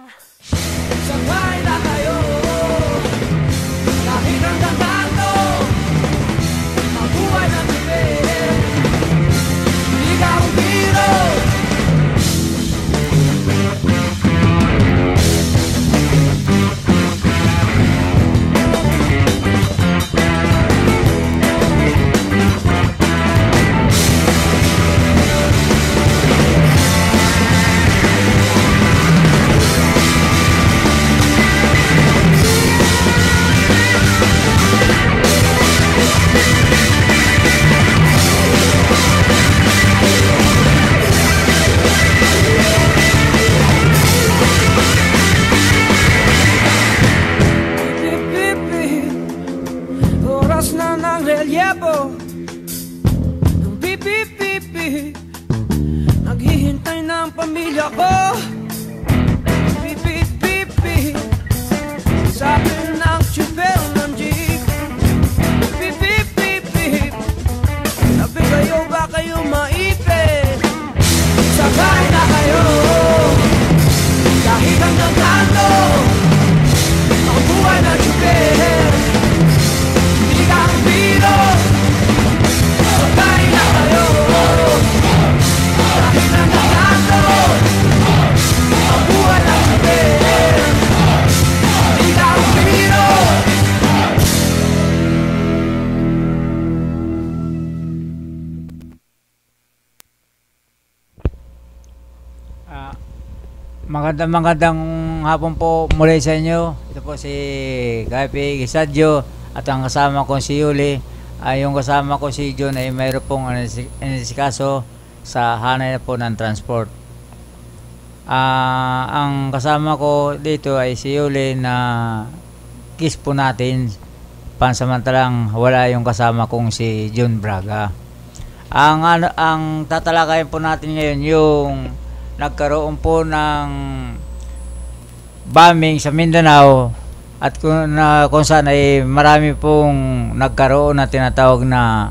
Sabay na kayo, kahit hanggang kanto, mabuhay ng tibig, di ka umbiro. Oras na ng relyebo, ng pipi-pipi, naghihintay ng pamilya ko. Pipi-pipi, sabi ng tsuber ng jeep. Pipi-pipi, sabi kayo ba kayo maipit? Sabay na kayo, kahit hanggang kanto, ang buhay ng tsuber. Sabay na kayo, kahit hanggang kanto, ang buhay ng tibig, di ka umbiro. Magandang hapon po muli sa inyo. Ito po si Kaipi Gisadyo at ang kasama ko si Yuli. Yung kasama ko si John ay mayroon pong inisikaso sa hanay po ng transport. Ang kasama ko dito ay si Yuli na kiss po natin. Pansamantalang wala yung kasama kong si John Braga. Ang tatalakayin po natin ngayon yung nagkaroon po ng bombing sa Mindanao at kung saan ay marami pong nagkaroon na tinatawag na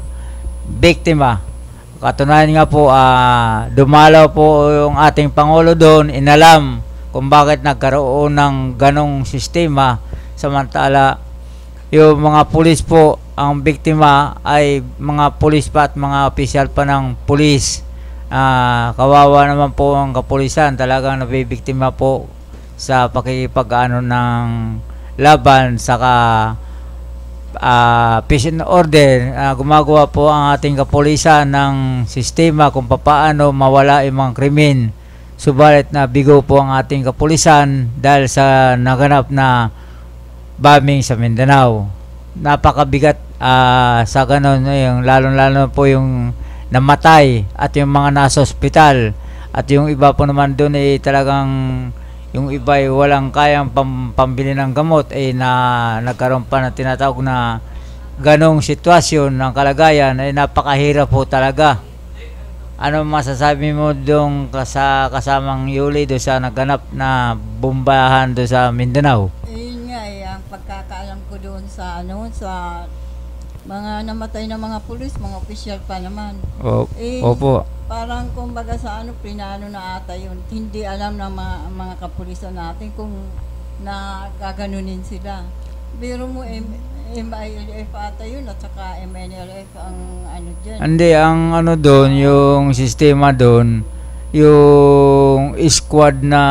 biktima. Katunayan nga po, dumalaw po yung ating Pangulo doon, inalam kung bakit nagkaroon ng ganong sistema, samantala yung mga pulis po, ang biktima ay mga pulis pa at mga opisyal pa ng pulis. Kawawa naman po ang kapulisan, talagang nabibiktima po sa pakikipag-ano ng laban, saka peace and order. Gumagawa po ang ating kapulisan ng sistema kung paano mawala yung mga krimen. Subalit na bigo po ang ating kapulisan dahil sa naganap na bombing sa Mindanao. Napakabigat sa ganon, yung lalo po yung namatay at yung mga nasa ospital, at yung iba po naman doon ay talagang yung iba ay walang kayang pambili ng gamot, ay nagkaroon pa na tinatawag na ganong sitwasyon ng kalagayan, ay napakahirap po talaga. Ano masasabi mo doon sa kasamang Yuli doon sa naganap na bombahan doon sa Mindanao? Yun nga ang pagkakaalam ko doon sa sa mga namatay na mga pulis, mga opisyal pa naman. Opo. Parang kumbaga sa plinano na ata yun. Hindi alam ng mga kapulisan natin kung nakaganunin sila. Biro mo, MILF ata yun at saka MNLF ang dyan. Hindi, ang doon, yung sistema doon, yung squad na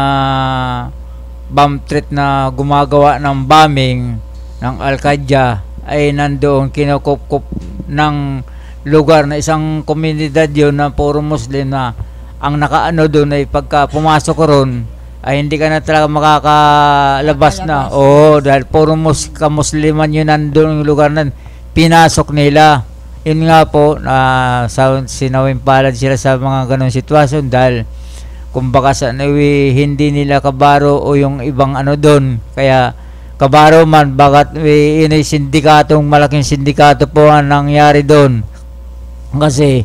bomb threat na gumagawa ng bombing ng Al-Qaeda ay nandoon kinukup ng lugar na isang komunidad yun na puro Muslim, na ang nakaano doon ay pagka pumasok ko ron ay hindi ka na talaga makakalabas na. Oo, dahil puro kamusliman yun nandoon yung lugar na pinasok nila. Yun nga po, sinawing palad sila sa mga ganong sitwasyon dahil kumbaga hindi nila kabaro o yung ibang doon, kaya kabaro man, bagat yun ay sindikatong, malaking sindikato po ang nangyari doon. Kasi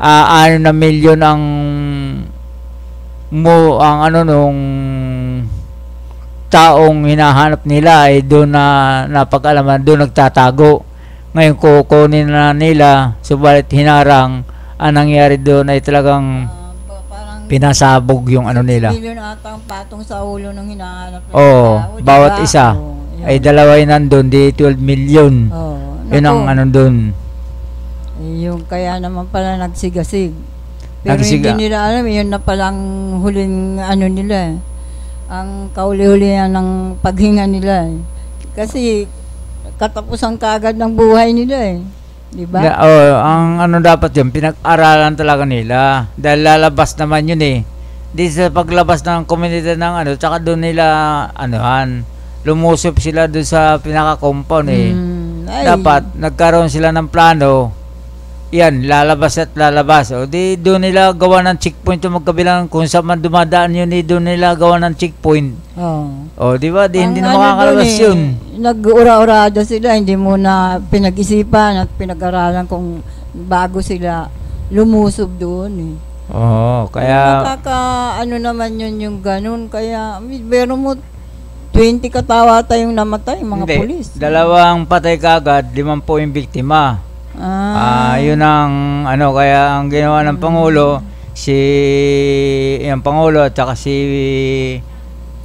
6 na milyon ang nung taong hinahanap nila ay doon na napag-alaman, doon nagtatago. Ngayon kukunin na nila, subalit hinarang. Ang nangyari doon ay talagang pinasabog yung ano nila. Milyon ata ang patong sa ulo ng hinahanap ng Oo, tao, di bawat ba? isa. Oo, yun. Ay dalawa yun nandun, di 12 million. Oo, Yun ang naku. ano dun. Yung kaya naman pala nagsigasig. Pero Nagsiga. hindi nila alam, yun na palang huling ano nila. Ang kauli-hulihan ng paghinga nila. Kasi katapusan kaagad ng buhay nila eh. Di ba? Ang ano dapat yun, pinag-aralan talaga nila. Dahil lalabas naman yun eh. Di sa paglabas ng komunidad ng ano, tsaka doon nila, anuhan, lumusop sila doon sa pinaka-compound eh. Ay, Dapat, nagkaroon sila ng plano, yan, lalabas at lalabas. O di doon nila gawa ng checkpoint yung magkabilang, kung saan man dumadaan yun, di doon nila gawa ng checkpoint. oh. O di ba, di hindi na Ang ano makakalabas dun eh, yun. Nag-ura-urada sila, hindi muna pinag-isipan at pinag-aralan kung bago sila lumusob doon eh. Oo, kaya, Ano naman yun yung ganun. Kaya, pero mo, 20 katawa tayong namatay, mga hindi, pulis. dalawang patay kagad, 10 yung biktima. Yun ang ano, kaya ang ginawa ng Pangulo, yung Pangulo at saka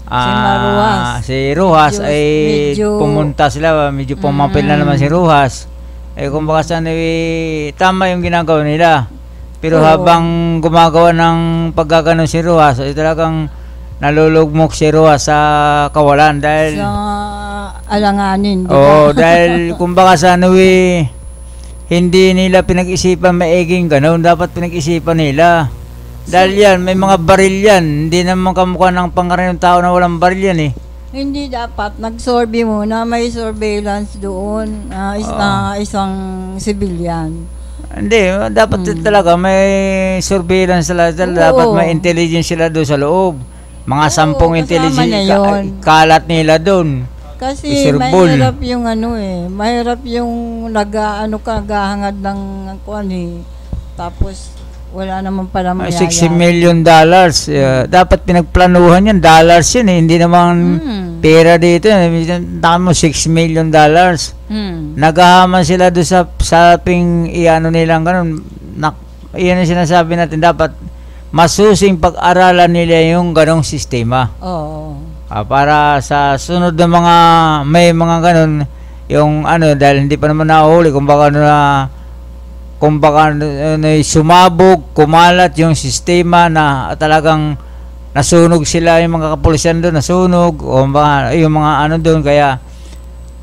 Marujas. si Rojas ay Medyo- pumunta sila, medyo pumapil na naman si Rojas. Eh kumbaga sana tama yung ginagawa nila. Pero Oo. habang gumagawa ng paggaganon si Rojas, ay talagang nalulugmok si Rojas sa kawalan dahil Sa alanganin, di ba? Oo, dahil kumbaga sa ano hindi nila pinag-isipan maiging ganun. Dapat pinag-isipan nila. Dahil yan, may mga baril yan. Hindi naman kamukha ng pangkaraniwang tao na walang baril yan eh. Hindi dapat. Nag-survey muna. May surveillance doon. Isang civilian. Hindi, dapat talaga may surveillance sila. Dapat may intelligence sila doon sa loob. Mga Oo, 10 kasama intelligence na yun. kalat nila doon. Kasi Isirbol. mahirap yung mahirap yung naghahangad ng kuan eh. Tapos wala naman pala Ay, mayayari. $60 million. Dapat pinagplanuhan yan. Dollars yun eh. Hindi naman pera dito. Tama mo, $6 million. Naghahaman sila doon sa iano nilang ganun. Iyan ang sinasabi natin. Dapat masusing pag-aralan nila yung ganong sistema. Oo. Para sa sunod na may mga ganun, yung ano, dahil hindi pa naman nahuli, kumbaga sumabog, kumalat yung sistema na talagang nasunog sila, yung mga kapulisan doon, nasunog, o yung mga ano doon, kaya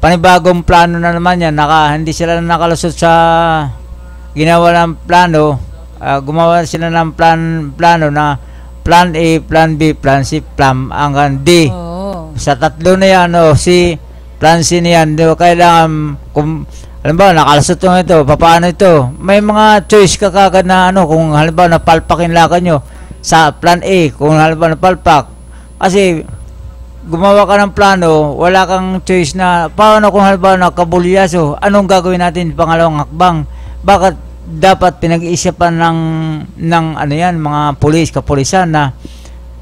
panibagong plano na naman yan, hindi sila nakalusot sa ginawa ng plano, gumawa sila ng plano na Plan A, Plan B, Plan C, Plan hanggang D. Oo. Sa tatlo na yan, Plan C na yan, kailangan, alam ba, nakalusot ito, paano ito? May mga choice ka kagad na kung halimbawa napalpakin lakan nyo sa Plan A, kung halimbawa napalpak. Kasi, gumawa ka ng plano, wala kang choice na, paano kung halimbawa nakabulyaso, anong gagawin natin pangalawang hakbang? Bakit dapat pinag-iisipan ng mga kapulisan na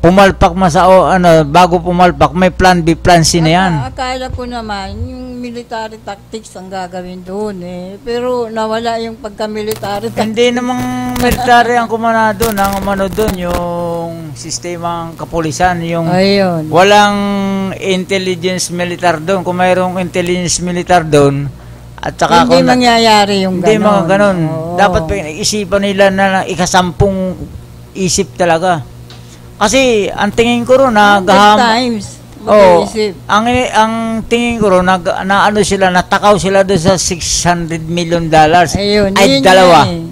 pumalpak bago pumalpak, may Plan B, Plan C na yan. Akala ko naman, yung military tactics ang gagawin doon eh. Pero nawala yung pagka-military tactics. Hindi namang military ang kumana doon, ang umano doon, yung sistemang kapulisan, yung Ayun. walang intelligence militar doon. Kung mayroong intelligence militar doon, at saka Hindi mangyayari yung hindi ganon. mga ganon. Oo. Dapat isipan nila na ikasampung isip talaga. Kasi ang tingin ko ron Times. Mag-iisip. ang tingin ko ron sila, natakaw sila doon sa $600 million. Ayun, Ay yun dalawa. yan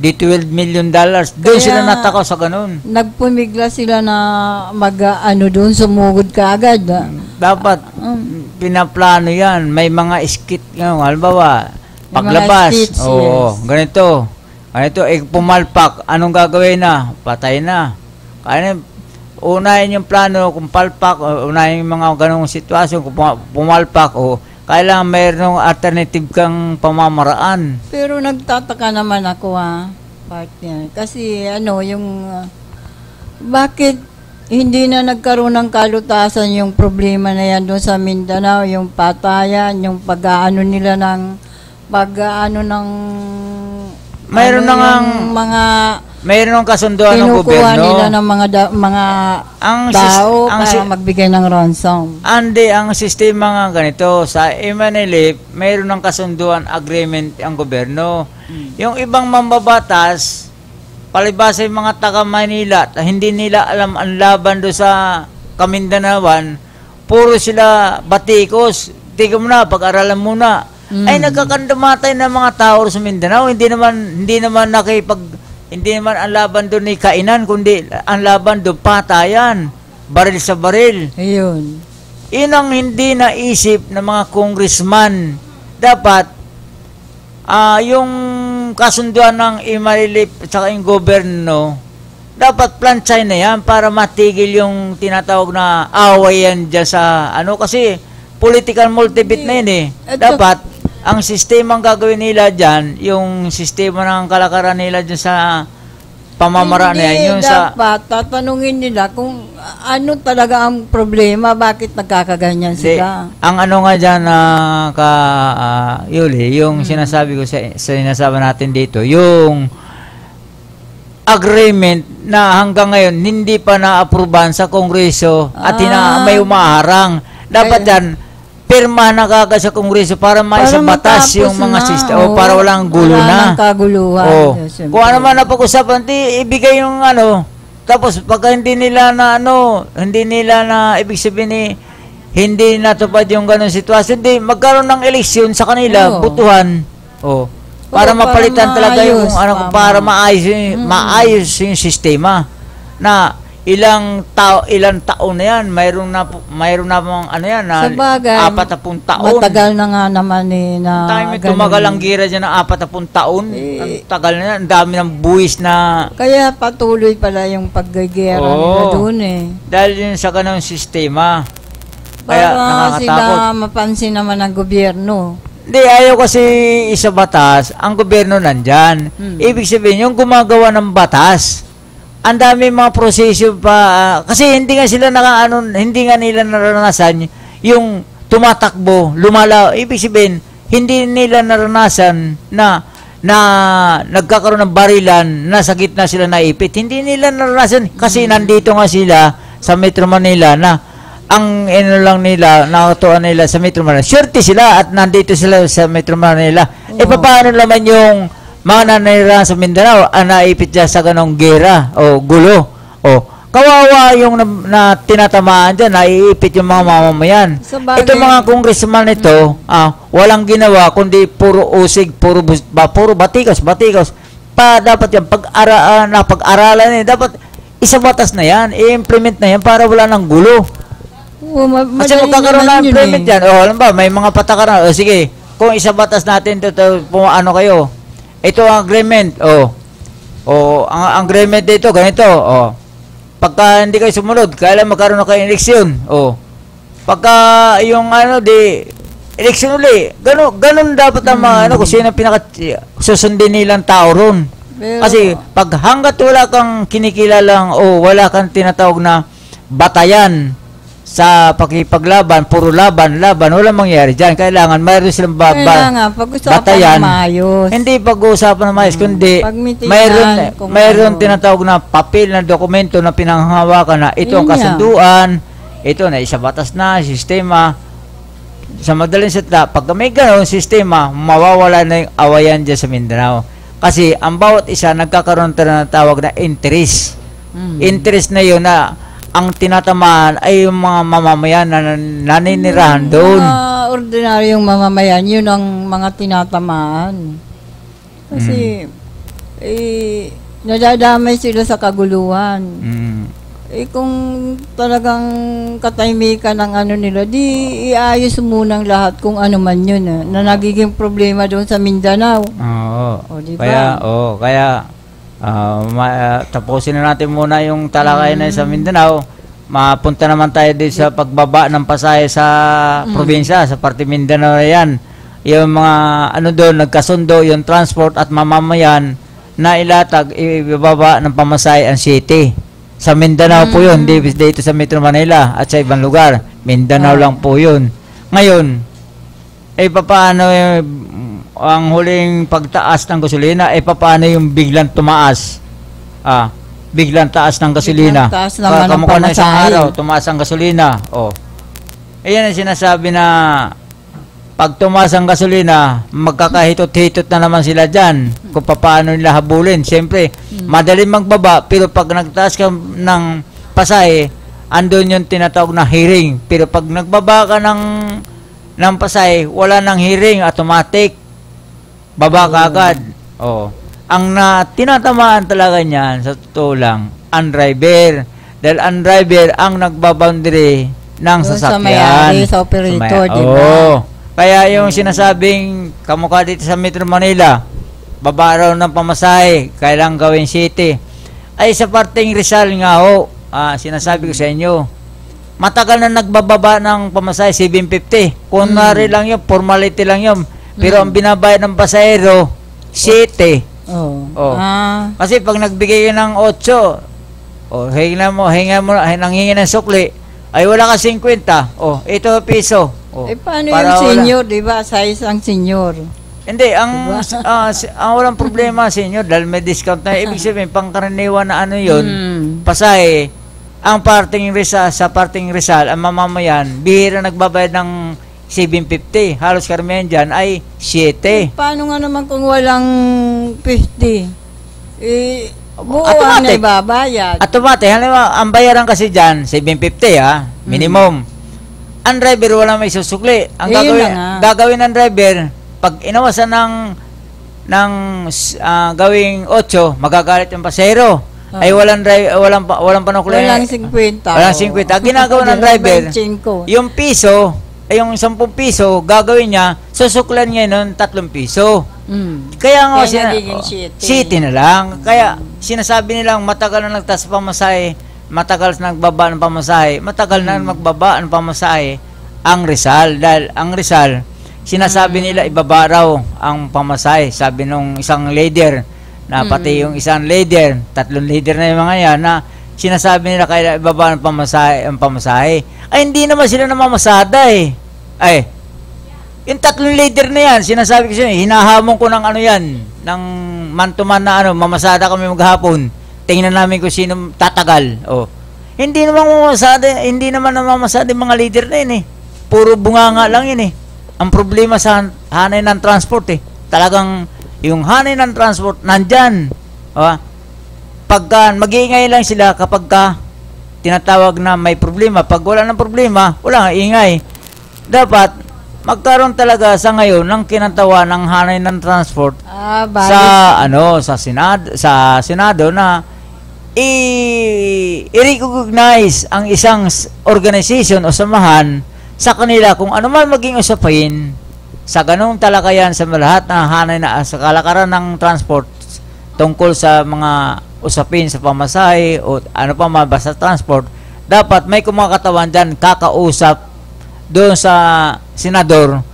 Di $12 million. Doon Kaya, sila natakaw sa ganon. Nagpumigla sila na doon, sumugod ka agad. Dapat pinaplano yan. May mga skit, halimbawa, May paglabas. mga skits, Oo, yes. ganito, pumalpak, anong gagawin na? Patay na. Kaya unahin yung plano, kung palpak, unahin yung mga ganong sitwasyon, kung pumalpak, kailangan mayroong alternative kang pamamaraan. Pero nagtataka naman ako partner. Kasi bakit hindi na nagkaroon ng kalutasan yung problema na yan doon sa Mindanao, yung patayan, yung pag-aano nila ng Mayroon na yung mga mayroon ng kasunduan ng Kinukuha gobyerno. nila ng mga tao para magbigay ng ransom. Ang sistema nga ganito, sa Imanilip, mayroon ng kasunduan agreement ang gobyerno. Yung ibang mambabatas, palibasa yung mga taga Manila, hindi nila alam ang laban do sa Kamindanawan, puro sila batikos. Tingnan mo na, pag-aralan mo na. Ay nagkakandamatay ng mga tao sa Mindanao, hindi naman ang laban doon ni kainan, kundi ang laban doon patayan, baril sa baril. Ayun. Yun ang hindi naisip ng mga congressman. Dapat yung kasunduan ng Imalilip at saka yung gobyerno, dapat plansay na yan para matigil yung tinatawag na away yan dyan sa kasi political multibit na yun eh. Dapat ang sistema ang gagawin nila dyan, yung sistema ng kalakaran nila dyan sa pamamaraan na yan. Yung dapat tatanungin nila kung ano talaga ang problema, bakit nagkakaganyan sila. Ang nga dyan, Yuli, yung sinasabi ko sinasabi natin dito, yung agreement na hanggang ngayon hindi pa na-aprobahan sa Kongreso at may umaharang. Dapat yan, pirma na kagad sa Kongreso para maisabatas yung mga sistema para walang gulo na. Kaguluhan. Kung ano man napag-usapan, ibigay yung tapos pagka hindi nila na ibig sabihin hindi natupad yung ganun sitwasyon, magkaroon ng eleksyon sa kanila, butuhan. Para mapalitan talaga yung para maayos yung sistema na ilang taon na yan, mayroon na mga na sabagay, 40 taon. Matagal na nga naman na time tumagal ang gira dyan ng 40 taon. Ang tagal na yan, ang dami ng buwis na. Kaya patuloy pala yung paggagera nila doon Dahil yun sa ganung sistema. Kaya para sila mapansin naman ng gobyerno. Hindi, ayaw kasi isa batas, ang gobyerno nandyan. Ibig sabihin, yung gumagawa ng batas, ang dami mga proseso pa kasi hindi nga nila naranasan yung tumatakbo, lumalaw. Ibig sabihin, hindi nila naranasan na nagkakaroon ng barilan, nasa gitna sila naipit. Hindi nila naranasan kasi nandito nga sila sa Metro Manila na ang lang nila, nakatuan nila sa Metro Manila. Surety sila at nandito sila sa Metro Manila. Paano naman yung mga nanirahan sa Mindanao naipit dyan sa ganong gera o gulo. Kawawa yung na tinatamaan dyan, naiipit yung mga mamamayan. Ito mga congressman ito, walang ginawa kundi puro usig, puro batikos. Dapat yan, pag-aralan dapat isabatas na yan, i-implement na yan para wala ng gulo. Kasi magkakaroon na implement yan. Alam ba, may mga patakaran. Sige, kung isabatas natin kayo, ito ang agreement. Ang agreement dito, ganito. Pagka hindi kayo sumunod, kailan magkaroon na kayo eleksyon. Pagka yung eleksyon uli. Ganun dapat ang kung sino susundin nilang tao ron. Kasi pag hanggat wala kang kinikilalang wala kang tinatawag na batayan sa pakipaglaban, puro laban, walang mangyayari dyan. Kailangan mayroon silang batayan. Hindi pag-uusapan ng maayos, kundi mayroon tinatawag na papel na dokumento na pinanghawakan na ito ang kasunduan, ito na isabatas na, sistema. Sa madaling salita, pag may gano'ng sistema, mawawala na yung awayan dyan sa Mindanao. Kasi ang bawat isa nagkakaroon na tawag na interest. Interest na yun na ang tinatamaan ay yung mga mamamayan na naninirahan doon. Mga ordinaryong mamamayan, yun ang mga tinatamaan. Kasi, nadadamay sila sa kaguluhan. Kung talagang katahimikan ng nila, di iayos munang lahat kung ano man yun. Na nagiging problema doon sa Mindanao. Diba? Kaya tapusin na natin muna yung talakayan na sa Mindanao. Mapunta naman tayo din sa pagbaba ng pasahe sa probinsya, sa parte Mindanao na yan. Yung mga doon, nagkasundo, yung transport at mamamayan na ilatag, ibababa ng pamasahe ang city. Sa Mindanao po yun, hindi dito sa Metro Manila at sa ibang lugar. Mindanao lang po yun. Ngayon, paano ang huling pagtaas ng gasolina, paano yung biglang tumaas? biglang taas ng gasolina. Biglang taas naman ang Kamukha na isang pamasahe. araw, tumaas ang gasolina. Ayan ang sinasabi na pag tumaas ang gasolina, magkakahitot-hitot na naman sila dyan kung paano nila habulin. Siyempre, madaling magbaba, pero pag nagtaas ka ng pasahe, andun yung tinatawag na hearing. Pero pag nagbaba ka ng pasahe, wala ng hearing, automatic. Baba ka agad. Ang tinatamaan talaga niyan, sa totoo lang, ang driver. Dahil ang driver ang nagbaboundary ng Doon sasakyan. sa may-ari, sa operator, di ba? Kaya yung sinasabing kamukha dito sa Metro Manila, baba raw ng pamasahe, kailangan gawin city. Ay sa parteng Rizal nga sinasabi ko sa inyo, matagal na nagbababa ng pamasahe, 750. Kunwari lang yun, formality lang yun. Pero ang binabayad ng pasahero, 7. Kasi pag nagbigay ka ng 8, hinga mo, nanghingi ng sukli, ay wala ka 50. Ito piso. Paano yung senior, di ba? Sa isang senior. Hindi, ang walang problema senior dahil may discount na. Ibig sabihin, pangkaraniwan na yun, pasahe, ang sa parting Rizal, ang mamamayan, bihira nagbabayad ng 750. Halos karamihan dyan ay 7. Paano nga naman kung walang 50? Buo ang Automatic. naibabayad. Automatic. Halimbawa, ang bayaran kasi dyan, 750 minimum. Ang driver wala may susukli. Ang gagawin ng driver, pag inawasan ng gawing 8, magagalit yung pasahero. Ay walang panukli. Walang 50. Walang 50. Ang ginagawa ng driver, 25. yung piso, yung 10 piso, gagawin niya, susuklan niya nun 3 piso. Kaya nga, nagiging city na lang. Kaya sinasabi nilang matagal na nagtaas pamasahe, matagal na nagbaba ng pamasahe, matagal na magbaba ng pamasahe ang Rizal. Dahil ang Rizal, sinasabi nila ibaba raw ang pamasahe. Sabi nung isang leader, na pati yung isang leader, 3 leader na yung mga yan, na sinasabi nila kaya ibaba ng pamasahe. Ay, hindi naman sila namamasada Ay, yung 3 leader na yan, sinasabi ko siya, hinahamon ko ng ng man-to-man na mamasada kami maghapon. Tingnan namin kung sino tatagal. Hindi naman namamasada yung mga leader na yun Puro bunganga lang yun Ang problema sa hanay ng transport talagang yung hanay ng transport nandyan. Pagka mag-iingay lang sila kapag tinatawag na may problema. Pag wala ng problema, wala nga ingay. Dapat magkaroon talaga sa ngayon ng kinatawa ng hanay ng transport sa Senado na i-recognize ang isang organization o samahan sa kanila kung ano man maging usapin sa ganung talakayan sa lahat ng hanay na sa kalakaran ng transport tungkol sa mga usapin sa pamasahe o ano pa basta transport, dapat may kumakatawan dyan kakausap doon sa senador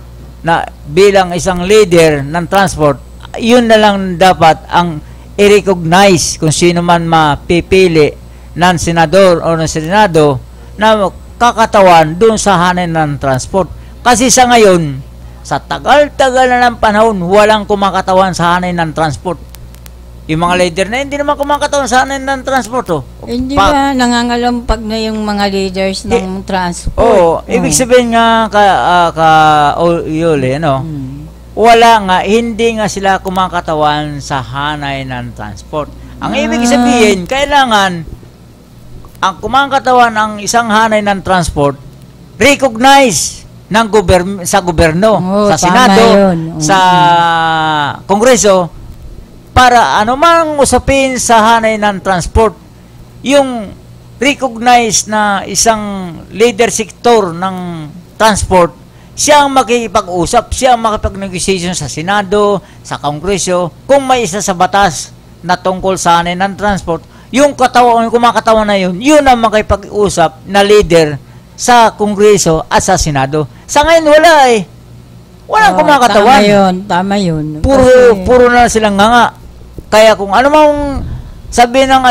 na bilang isang leader ng transport. Yun na lang dapat ang i-recognize kung sino man mapipili ng senador o ng senado na kakatawan doon sa hanay ng transport. Kasi sa ngayon, sa tagal-tagal na ng panahon, walang kumakatawan sa hanay ng transport. Yung mga leader na hindi naman kumakatawan sa hanay ng transport. Hindi ba nangangalampag na yung mga leaders ng transport? Ibig sabihin nga wala nga, hindi nga sila kumakatawan sa hanay ng transport. Ang ibig sabihin, kailangan ang kumakatawan ng isang hanay ng transport, recognize sa gobyerno, sa Senado, sa Kongreso, para anumang usapin sa hanay ng transport, yung recognize na isang leader sector ng transport, siya ang makikipag-usap, siya ang makipag-negotiation sa Senado, sa Kongreso, kung may isa sa batas na tungkol sa hanay ng transport, yung kumakatawan na yun ang makipag-usap na leader sa Kongreso at sa Senado. Sa ngayon, wala walang kumakatawan. Tama yun. Puro na silang nga. Kaya kung ano mang sabi ng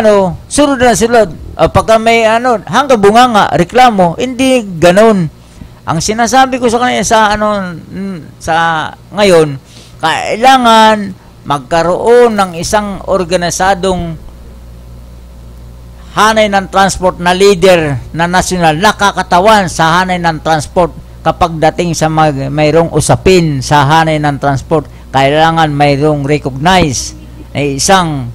sunod na sunod. Pagka may hanggang bunganga, reklamo, hindi ganon. Ang sinasabi ko sa kanila sa ngayon, kailangan magkaroon ng isang organisadong hanay ng transport na leader na nasyonal, nakakatawan sa hanay ng transport kapag dating sa mayroong usapin sa hanay ng transport, kailangan mayroong recognize na isang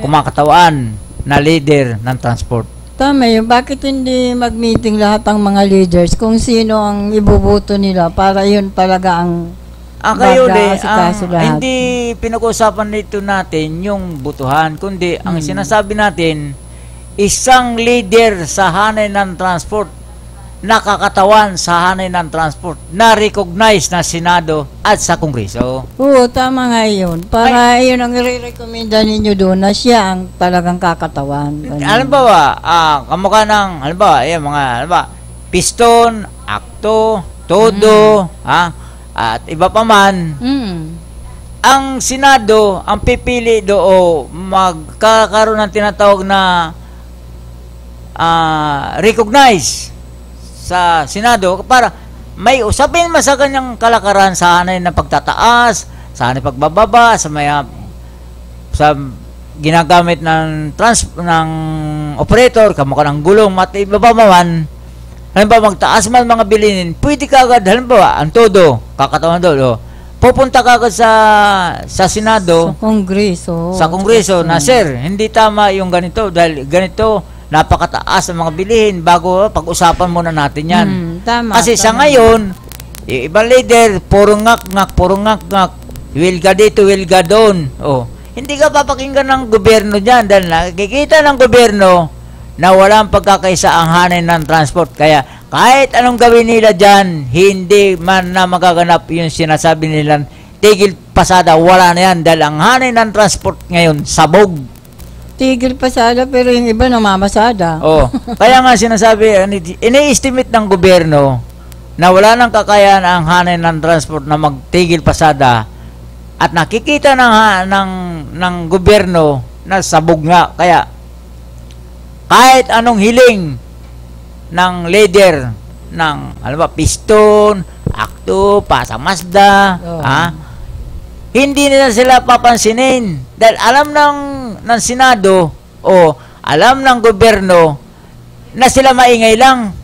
kumakatawan na leader ng transport. Tama yun. Bakit hindi mag-meeting lahat ng mga leaders kung sino ang ibubuto nila para yun talaga ang Kayo mag-aasikaso lahat? hindi pinag-usapan nito natin yung butuhan, kundi ang sinasabi natin, isang leader sa hanay ng transport, nakakatawan sa hanay ng transport, na-recognize na Senado at sa Kongreso. Oo, tama nga yun. Para yun ang i-recommenda ninyo doon na siya ang talagang kakatawan. Ganun. Alam ba kamukha ng, piston, akto, todo, at iba pa man, ang Senado, ang pipili do magkakaroon ng tinatawag na recognize sa Senado para may usapin man sa kanyang kalakaran sa hanay ng pagtataas, sa hanay pagbababa, sa ginagamit ng operator, kamukha ng gulong, at iba pa man. Halimbawa, magtaas man mga bilinin, pwede ka agad, halimbawa, ang todo, kakatawan doon, pupunta ka agad sa Senado, Sa Kongreso. na, sir, hindi tama yung ganito, dahil ganito, napakataas ang mga bilihin, bago pag-usapan muna natin yan. Tama. Kasi sa ngayon, yung ibang leader, puro ngak-ngak, wilga dito, wilga doon. Hindi ka papakinggan ng gobyerno dyan, dahil nakikita ng gobyerno, na walang pagkakaisa ang hanay ng transport. Kaya kahit anong gawin nila dyan, hindi man na magaganap yung sinasabi nilang tigil pasada, wala na yan. Dahil ang hanay ng transport ngayon, sabog. Tigil pasada, pero yung iba namamasada. Kaya nga sinasabi, ini-estimate ng gobyerno na wala nang kakayahan ang hanay ng transport na magtigil pasada at nakikita ng gobyerno na sabog nga. Kaya kahit anong hiling ng leader ng piston, akto, pasa Mazda, hindi nila sila papansinin dahil alam ng Senado alam ng gobyerno na sila maingay lang.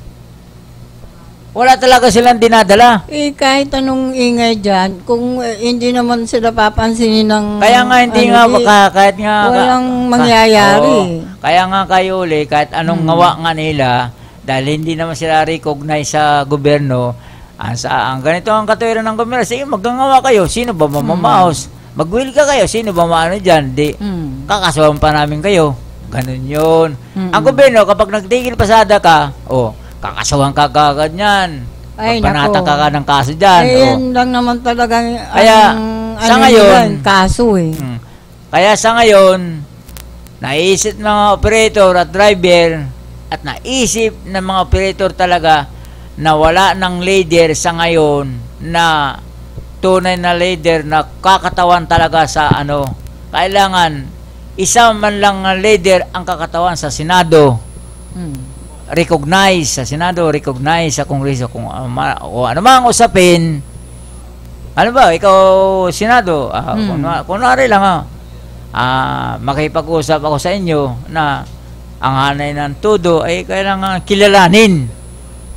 Wala talaga silang dinadala. Kahit anong ingay dyan, kung hindi naman sila papansinin ng... Kaya nga hindi kahit nga... Walang mangyayari. Kaya nga kayo kahit anong ngawa nga nila, dahil hindi naman sila recognize sa gobyerno, ang ganito ang katuwiran ng gobyerno, sige, magngawa kayo, sino ba mamamaos? Mag-will ka kayo, sino ba maano dyan? Kakasuhan pa namin kayo. Ganun yun. Ang gobyerno, kapag nagtigil pasada ka, kakasuhan ka agad yan. Panata ka ng kaso dyan. Yan lang naman talaga kaya sa ngayon, kaso Kaya sa ngayon, naisip ng mga operator at driver at naisip ng mga operator talaga na wala ng leader sa ngayon na tunay na leader na kakatawan talaga sa kailangan isa man lang leader ang kakatawan sa Senado. Recognize sa Senado, recognize sa Kongreso kung ano mang usapin. Ano ba, ikaw Senado, kunwari lang makipag-usap ako sa inyo na ang hanay ng todo ay kailangan kilalanin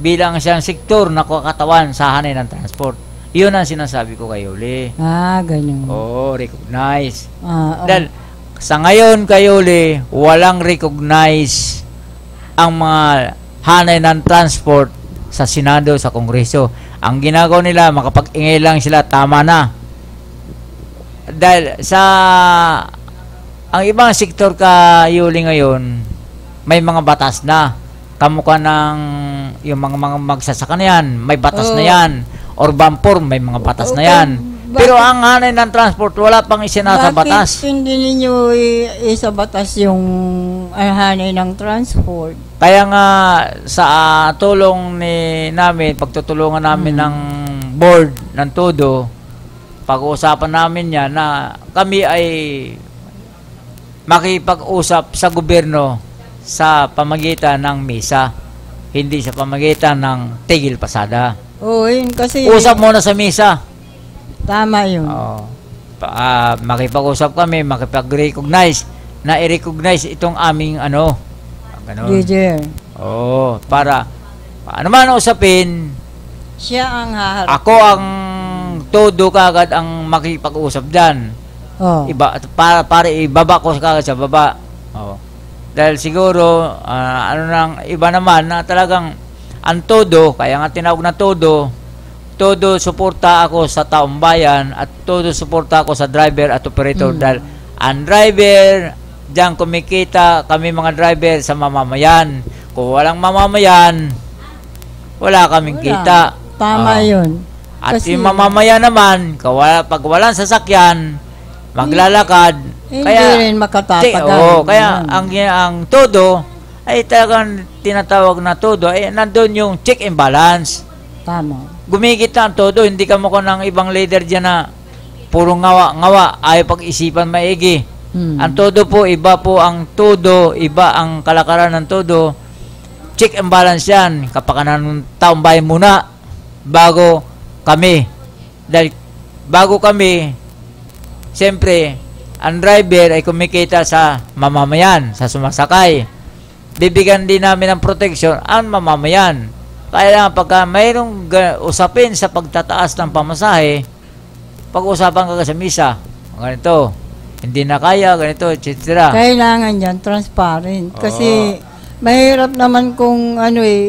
bilang siyang sektor na kakatawan sa hanay ng transport. Iyon ang sinasabi ko kay Yuli. Ganyan. Recognize. Dahil sa ngayon kay Yuli, walang recognize ang mga hanay ng transport sa Senado, sa Kongreso. Ang ginagawa nila, makapag-ingay lang sila, tama na. Dahil ang ibang sektor ka Yuli ngayon, may mga batas na. Kamukha ng yung mga magsasaka na yan, may batas na yan. Or bampor, may mga batas na yan. Pero ang hanay ng transport, wala pang isinasa batas. Bakit hindi ninyo isa batas yung hanay ng transport? Kaya nga sa tulong namin, pagtutulungan namin ng board ng todo, pag-uusapan namin yan na kami ay makipag-usap sa gobyerno sa pamagitan ng misa, hindi sa pamagitan ng tigil pasada. Yun kasi... Usap muna sa misa. Tama yun. Makipag-usap kami, makipag-recognize na i-recognize itong aming ganun. Leader. Oo, para ano man ang usapin, Siya ang haharap. ako ang todo kagad ang makipag-usap diyan. Oh. Iba para ibaba ko kagad sa baba. Oo. Dahil siguro iba naman na talagang ang todo, kaya nga tinawag na todo suporta ako sa taong bayan at todo suporta ako sa driver at operator dahil ang driver diyan kumikita kami mga driver sa mamamayan. Kung walang mamamayan, wala kaming kita. Tama yun. At Kasi yung mamamayan naman, pag walang sasakyan, maglalakad. hindi rin makatatagal. Kaya ang todo ay talagang tinatawag na todo ay nandun yung check and balance. Tama. Gumigit na ang todo, hindi ka mukha ng ibang leader dyan na puro ngawa, ayaw pag-isipan maigi. Ang todo po, iba po ang todo, iba ang kalakaran ng todo. Check and balance yan. Kapakanan ng taong bayan muna bago kami. Dahil bago kami, siyempre, ang driver ay kumikita sa mamamayan, sa sumasakay. Bibigyan din namin ng protection ang mamamayan. Kaya lang, pagka mayroong usapin sa pagtataas ng pamasahe, pag-usapan ka sa misa, ganito, hindi na kaya, ganito, etc. Kailangan yan, transparent. Kasi mahirap naman kung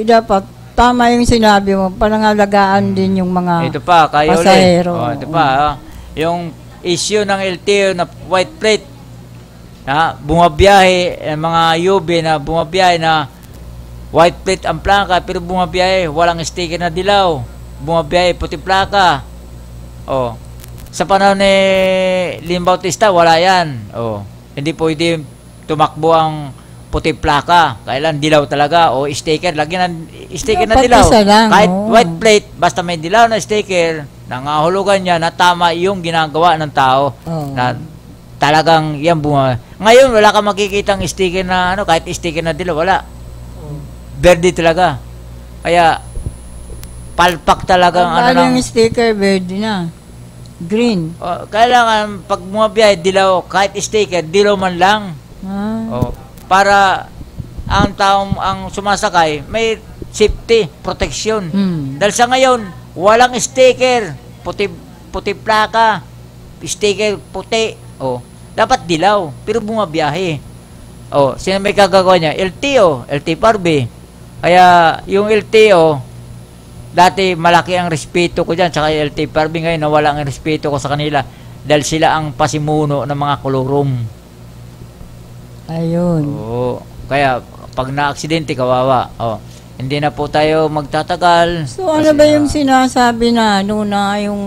dapat tama yung sinabi mo, panangalagaan din yung mga ito pa, kayo pasahero. ito pa, yung issue ng LTO na white plate, bumabiyahe, mga UB na bumabiyahe na white plate ang plaka, pero bumabiyahe, walang sticker na dilaw. Bumabiyahe, puti plaka. Sa panahon ni Lim Bautista, wala yan. Hindi pwede tumakbo ang puti plaka. Kailan dilaw talaga. Sticker, lagyan ng sticker na dilaw. Kahit white plate, basta may dilaw na sticker, nangahulugan niya na tama yung ginagawa ng tao. Na talagang yan Ngayon, wala ka makikitang sticker na kahit sticker na dilaw, wala. Verde talaga. Kaya, palpak talaga ang yung sticker, verde na. Green. Kailangan, pag bumabiyahe, dilaw, kahit sticker, dilaw man lang. Para ang taong ang sumasakay, may safety, protection. Dahil sa ngayon, walang sticker, puti plaka, sticker puti. Dapat dilaw, pero bumabiyahe. Sino may kagagawa niya? LTO, LT Parby. Kaya yung LTO, dati malaki ang respeto ko dyan, saka LT Parby ngayon nawala ang respeto ko sa kanila dahil sila ang pasimuno ng mga kolorum. Ayun. Kaya pag na-aksidente, kawawa. Hindi na po tayo magtatagal. So ano ba yung sinasabi na yung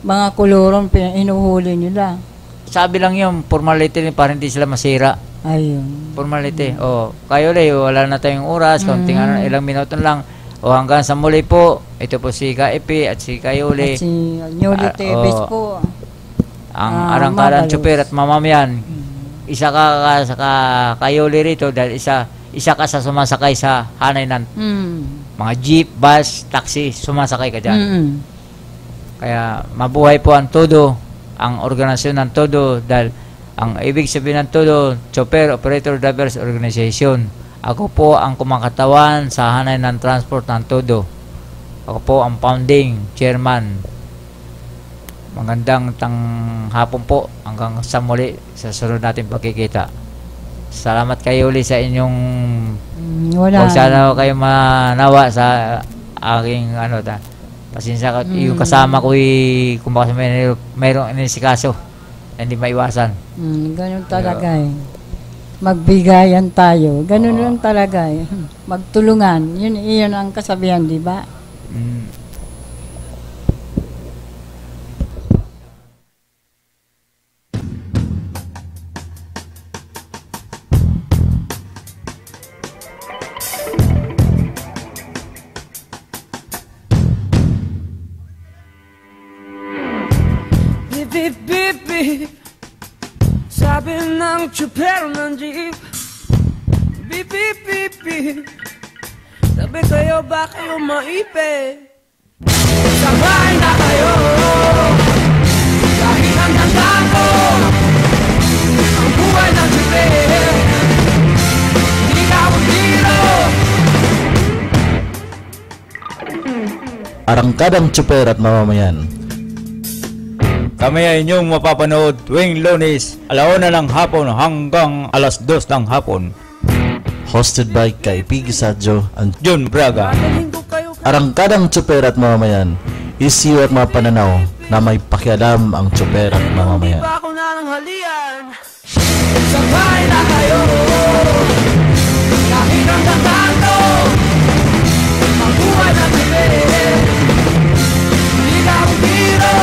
mga kolorum inuhuli nila? Sabi lang yung formality para hindi sila masira. Ayun. Formality. Kayo wala na tayong oras, kaunting ilang minuto lang. Hanggang sa muli po, ito po si Kaipi at si Kayuli. At si Newly Tevez po. Ang arangkalang tsuper at mamamayan. Isa ka sa Kayuli rito dahil isa ka sa sumasakay sa hanay ng mga jeep, bus, taxi, sumasakay ka dyan. Kaya mabuhay po ang todo, ang organisasyon ng todo dahil ang ibig sabihin ng todo, Chopper Operator Drivers Organization. Ako po ang kumakatawan sa hanay ng transport ng todo. Ako po ang founding chairman. Magandang hapon po hanggang sa muli sa sunod natin pagkikita. Salamat kayo ulit sa inyong wala. Sana kayo manawa sa aking pasensya ka, yung kasama ko kumbaga mayroong inisikaso na hindi maiwasan. Ganun talaga Magbigayan tayo. Ganun lang talaga Magtulungan. Yun ang kasabihan, di ba? Beep, beep, beep, beep. Sabi ng tsuper ng jeep. Beep, beep, beep, beep. Sabi kayo ba kayo maipe? Sabay na kayo. Kahit ang tanda ko, ang buhay arangkadang tsuper at mamamayan. Kami ay inyong mapapanood tuwing Lunes, 1:00 ng hapon hanggang 2:00 ng hapon. Hosted by Kaipig Sadjo and John Braga. Dadalhin ko kayo arangkadang tsuper at mamamayan. Isiw at mga pananaw na may pakialam ang tsuper at Di mamamayan. ba ako nananghalian? Sabay na kayo kahit ang tatalo mabuhay na kami. Hindi na ako biro.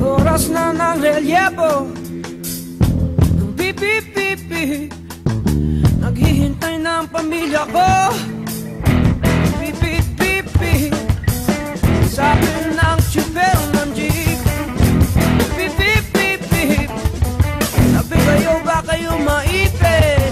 Oras na ng relyebo. Bip bip bip bip. Naghihintay ng pamilya ko. Bip bip bip bip. Sabi ng tsuper ng jeep. Bip bip bip bip. Sabi kayo ba kayo maipit?